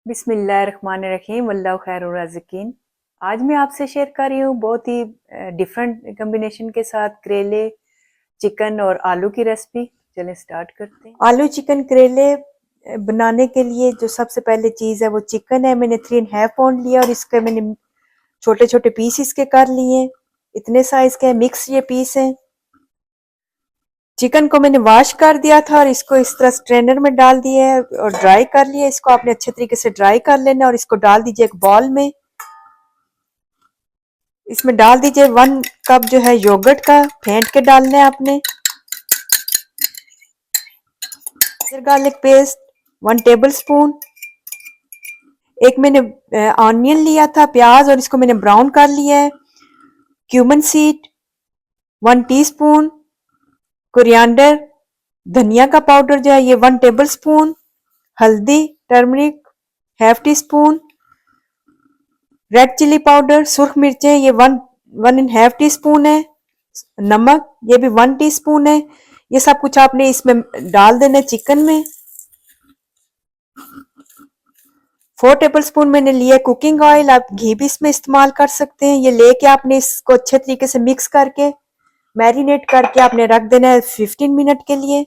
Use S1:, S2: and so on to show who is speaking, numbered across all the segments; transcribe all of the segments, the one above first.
S1: बिस्मिल्लाहिर्रहमानिर्रहीम वल्लाहु खैरुर राज़िकीन। आज मैं आपसे शेयर कर रही हूँ बहुत ही डिफरेंट कॉम्बिनेशन के साथ करेले, चिकन और आलू की रेसिपी। चलें स्टार्ट करते हैं। आलू चिकन करेले बनाने के लिए जो सबसे पहले चीज़ है वो चिकन है। मैंने 3.5 पाउंड लिया और इसके मैंने छोटे छोटे पीस इसके कर लिए। इतने साइज के मिक्स ये पीस हैं। चिकन को मैंने वॉश कर दिया था और इसको इस तरह स्ट्रेनर में डाल दिया है और ड्राई कर लिया। इसको आपने अच्छे तरीके से ड्राई कर लेना और इसको डाल दीजिए एक बॉल में। इसमें डाल दीजिए 1 कप जो है योगर्ट का, फेंट के डालना है आपने। फिर गार्लिक पेस्ट 1 टेबल स्पून। एक मैंने ऑनियन लिया था, प्याज, और इसको मैंने ब्राउन कर लिया है। Cumin seed 1 teaspoon. कोरिएंडर धनिया का पाउडर जो है ये 1 टेबल स्पून। हल्दी turmeric ½ teaspoon. Red chilli powder सुर्ख मिर्चें ये 1.5 टी स्पून है। नमक ये भी 1 टी स्पून है। ये सब कुछ आपने इसमें डाल देना है चिकन में। 4 टेबल स्पून मैंने लिया कुकिंग ऑयल, आप घी भी इसमें इस्तेमाल कर सकते हैं। ये लेके आपने इसको अच्छे तरीके से मिक्स करके मैरिनेट करके आपने रख देना है 15 मिनट के लिए।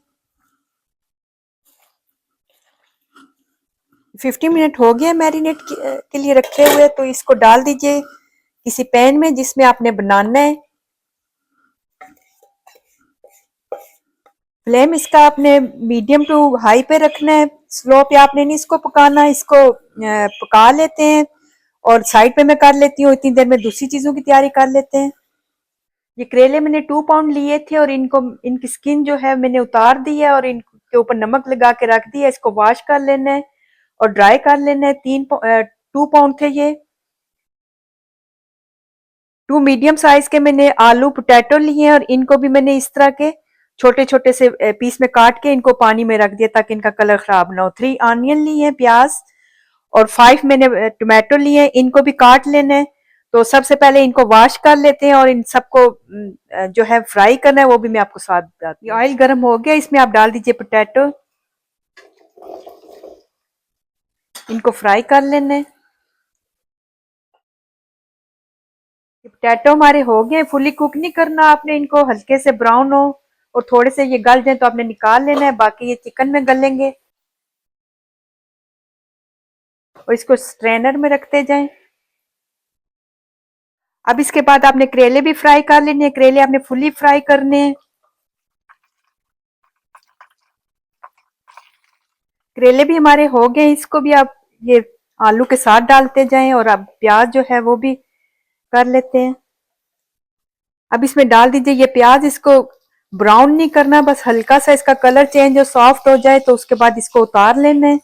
S1: 15 मिनट हो गया मैरिनेट के लिए रखे हुए, तो इसको डाल दीजिए किसी पैन में जिसमें आपने बनाना है। फ्लेम इसका आपने मीडियम टू हाई पे रखना है, स्लो पे आपने नहीं इसको पकाना। इसको पका लेते हैं और साइड पे मैं कर लेती हूँ, इतनी देर में दूसरी चीजों की तैयारी कर लेते हैं। ये करेले मैंने 2 पाउंड लिए थे और इनको इनकी स्किन जो है मैंने उतार दी है और इनके ऊपर नमक लगा के रख दिया। इसको वॉश कर लेना है और ड्राई कर लेना है। 2 पाउंड थे ये। 2 मीडियम साइज के मैंने आलू पोटैटो लिए हैं और इनको भी मैंने इस तरह के छोटे छोटे से पीस में काट के इनको पानी में रख दिया ताकि इनका कलर खराब ना हो। 3 ऑनियन लिए हैं, प्याज, और 5 मैंने टोमेटो लिए हैं, इनको भी काट लेना है। तो सबसे पहले इनको वॉश कर लेते हैं और इन सबको जो है फ्राई करना है, वो भी मैं आपको साथ बताती हूँ। ऑयल गर्म हो गया, इसमें आप डाल दीजिए पोटैटो। इनको फ्राई कर लेना है। पोटैटो हमारे हो गए, फुली कुक नहीं करना आपने इनको, हल्के से ब्राउन हो और थोड़े से ये गल जाए तो आपने निकाल लेना है, बाकी ये चिकन में गलेंगे। और इसको स्ट्रेनर में रखते जाएं। अब इसके बाद आपने करेले भी फ्राई कर लेने हैं। करेले आपने फुली फ्राई करने हैं। करेले भी हमारे हो गए, इसको भी आप ये आलू के साथ डालते जाएं और अब प्याज जो है वो भी कर लेते हैं। अब इसमें डाल दीजिए ये प्याज। इसको ब्राउन नहीं करना, बस हल्का सा इसका कलर चेंज हो, सॉफ्ट हो जाए तो उसके बाद इसको उतार लेना है।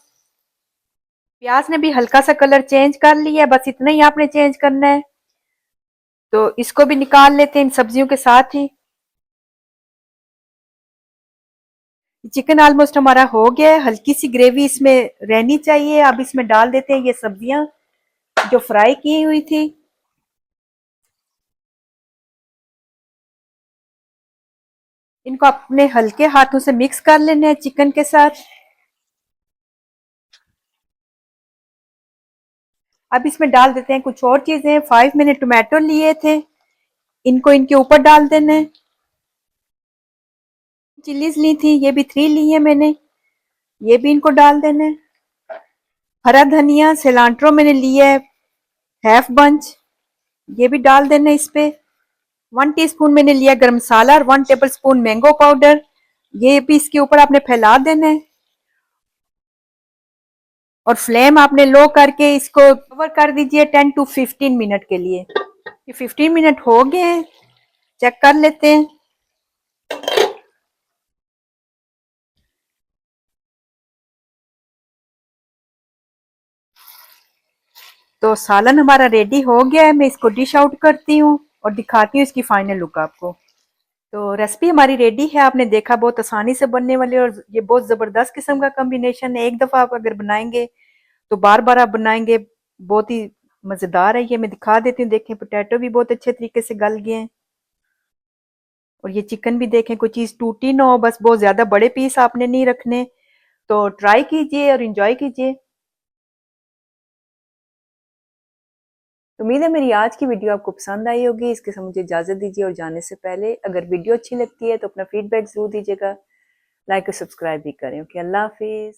S1: प्याज ने भी हल्का सा कलर चेंज कर लिया है, बस इतना ही आपने चेंज करना है। तो इसको भी निकाल लेते हैं इन सब्जियों के साथ ही। चिकन ऑलमोस्ट हमारा हो गया है, हल्की सी ग्रेवी इसमें रहनी चाहिए। अब इसमें डाल देते हैं ये सब्जियां जो फ्राई की हुई थी। इनको अपने हल्के हाथों से मिक्स कर लेने हैं चिकन के साथ। अब इसमें डाल देते हैं कुछ और चीजें। 5 मैंने टोमेटो लिए थे, इनको इनके ऊपर डाल देना है। चिलीज ली थी, ये भी 3 ली है मैंने, ये भी इनको डाल देना है। हरा धनिया सिलांट्रो मैंने लिया है ½ बंच, ये भी डाल देना है इस पे। 1 टीस्पून मैंने लिया गरम मसाला और 1 टेबल स्पून मैंगो पाउडर, ये भी इसके ऊपर आपने फैला देना है। और फ्लेम आपने लो करके इसको कवर कर दीजिए 10 टू 15 मिनट के लिए। ये 15 मिनट हो गए हैं, चेक कर लेते हैं। तो सालन हमारा रेडी हो गया है। मैं इसको डिश आउट करती हूँ और दिखाती हूँ इसकी फाइनल लुक आपको। तो रेसिपी हमारी रेडी है, आपने देखा बहुत आसानी से बनने वाली और ये बहुत ज़बरदस्त किस्म का कॉम्बिनेशन है। एक दफ़ा आप अगर बनाएंगे तो बार बार आप बनाएंगे, बहुत ही मज़ेदार है। ये मैं दिखा देती हूँ, देखें पोटैटो भी बहुत अच्छे तरीके से गल गए हैं और ये चिकन भी देखें कोई चीज़ टूटी ना हो, बस बहुत ज़्यादा बड़े पीस आपने नहीं रखने। तो ट्राई कीजिए और इंजॉय कीजिए। तो उम्मीद है मेरी आज की वीडियो आपको पसंद आई होगी। इसके साथ मुझे इजाज़त दीजिए और जाने से पहले अगर वीडियो अच्छी लगती है तो अपना फीडबैक ज़रूर दीजिएगा, लाइक और सब्सक्राइब भी करें। ओके, अल्लाह हाफिज़।